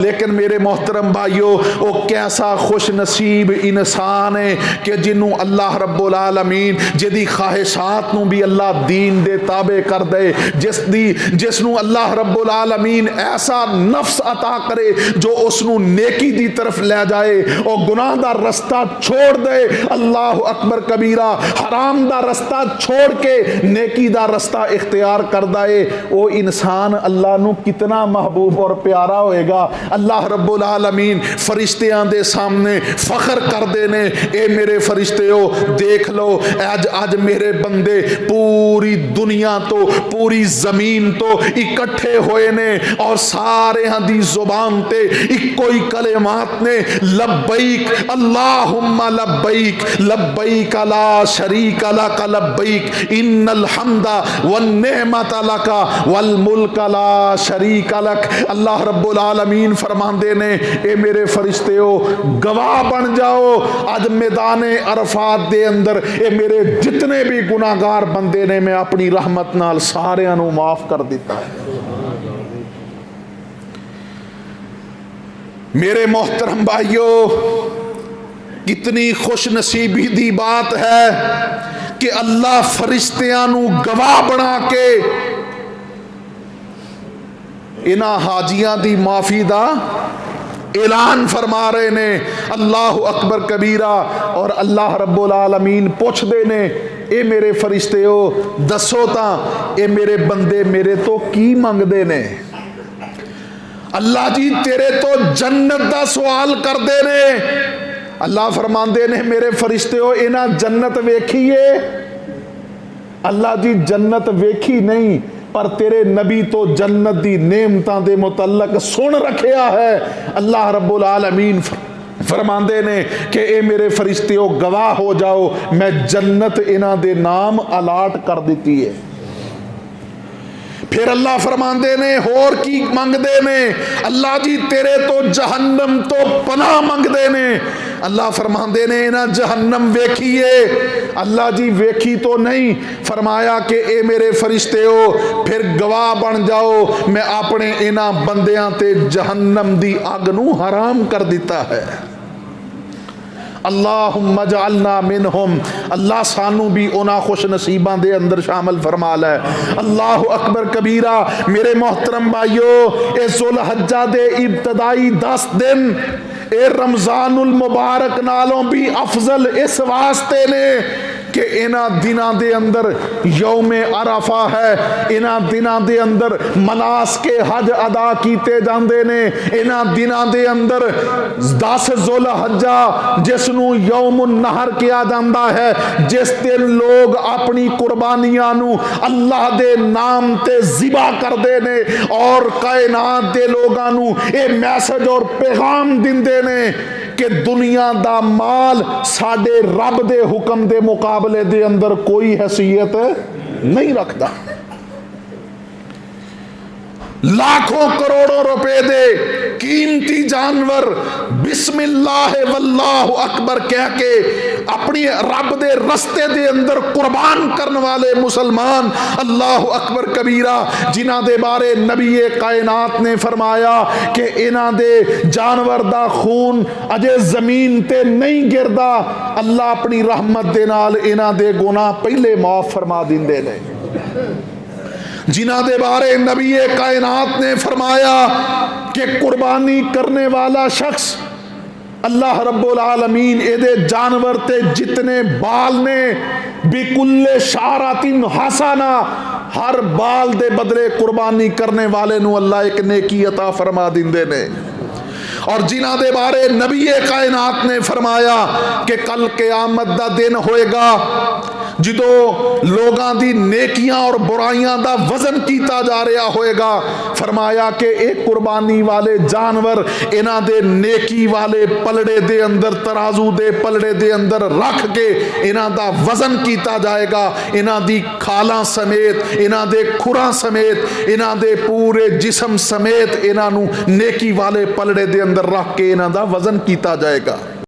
لیکن میرے محترم بھائیو وہ کیسا خوش نصیب انسان ہے کہ جنوں اللہ رب العالمین جدی خواہشات نو بھی اللہ دین دے تابع کر دے، جس نو اللہ رب العالمین ایسا نفس عطا کرے جو اس نو نیکی دی طرف لے جائے اور گناہ دا رستہ چھوڑ دے، اللہ اکبر کبیرہ، حرام دا رستہ چھوڑ کے نیکی دا رستہ اختیار کر دے، وہ انسان اللہ نو کتنا محبوب اور پیارا ہوئے گا۔ اللہ رب العالمین فرشتیاں دے سامنے فخر کر دینے، اے میرے فرشتیو دیکھ لو آج میرے بندے پوری دنیا تو پوری زمین تو اکٹھے ہوئے نے اور سارے ہاں دی زبان تے کوئی کلمات نے لبیک اللہم لبیک لبیک لا شریک لک لبیک ان الحمد والنعمت لک والملک لا شریک لک۔ اللہ رب العالمین فرماندے نے اے میرے فرشتیو گواہ بن جاؤ آج میدان عرفات دے اندر اے میرے جتنے بھی گناہگار بندے نے میں اپنی رحمت نال سارے انو معاف کر دیتا ہے۔ میرے محترم بھائیو کتنی خوش نصیبی دی بات ہے کہ اللہ فرشتیاں نو گواہ بنا کے انہاں حاجیاں دی معافی دا اعلان فرما رہے نے، اللہ اکبر کبیرہ۔ اور اللہ رب العالمین پوچھ دے نے اے میرے فرشتیو دسو تاں اے میرے بندے میرے تو کی منگ دے نے؟ اللہ جی تیرے تو جنت دا سوال کر دے نے۔ اللہ فرماندے نے میرے فرشتیو انہاں جنت ویکھیے؟ اللہ جی جنت ویکھی نہیں پر تیرے نبی تو جنت دی نعمتاں دے متعلق سن رکھیا ہے۔ اللہ رب العالمین فرماندے نے کہ اے میرے فرشتیو گواہ ہو جاؤ میں جنت انہاں دے نام الاٹ کر دیتی ہے۔ پھر اللہ فرماندے نے اور کی منگ دے نے؟ اللہ جی تیرے تو جہنم تو پناہ منگ دے نے۔ اللہ فرماندے نے انہاں جہنم ویکھیے؟ اللہ جی ویکھی تو نہیں۔ فرمایا کہ اے میرے فرشتیو پھر گواہ بن جاؤ میں اپنے انہاں بندیاں تے جہنم دی اگ نو حرام کر دیتا ہے۔ اللہم اجعلنا منہم، اللہ سانو بھی اونا خوش نصیبان دے اندر شامل فرما لے۔ اللہ اکبر کبیرہ۔ میرے محترم بھائیو اے ذوالحجہ دے ابتدائی 10 دن اے رمضان المبارک نالوں بھی افضل اس واسطے نے کہ انہاں دنوں دے اندر یوم عرفہ ہے، انہاں دنوں دے اندر مناسک حج ادا کیتے جاندے نے، انہاں دنوں دے اندر 10 ذوالحجہ جس نو یوم النحر کیا جاندا ہے، جس دن لوگ اپنی قربانیاں نو اللہ دے نام تے ذبح کر دے نے اور کائنات دے لوگاں نو اے میسج اور پیغام دیندے نے کہ دنیا دا مال ساڈے رب دے حکم دے مقابلے دے اندر کوئی حیثیت نہیں رکھتا۔ لاکھوں کروڑوں روپے دے قیمتی جانور بسم اللہ واللہ اکبر کہہ کے اپنی رب دے رستے دے اندر قربان کرنے والے مسلمان اللہ اکبر کبیرہ جنہ دے بارے نبی کائنات نے فرمایا کہ انہ دے جانور دا خون اجے زمین تے نہیں گردا، اللہ اپنی رحمت دے نال انہ دے گناہ پہلے معاف فرما دیندے نے۔ جنہ دے بارے نبی کائنات نے فرمایا کہ قربانی کرنے والا شخص اللہ رب العالمین اے دے جانور تے جتنے بال نے بکل شعرۃ حسنہ، ہر بال دے بدلے قربانی کرنے والے نو اللہ ایک نیکی عطا فرما دیندے نے۔ اور جنہ دے بارے نبی کائنات نے فرمایا کہ کل قیامت دا دن ہوئے گا جدو لوگاں دی نیکیاں اور برائیاں دا وزن کیتا جا رہا ہوئے گا، فرمایا کہ ایک قربانی والے جانور انہ دے نیکی والے پلڑے دے اندر ترازو دے پلڑے دے اندر رکھ کے انہ دا وزن کیتا جائے گا، انہ دی کھالاں سمیت، انہ دے کھراں سمیت، انہ دے پورے جسم سمیت انہ نو نیکی والے پلڑے دے اندر رکھ کے انہ دا وزن کیتا جائے گا۔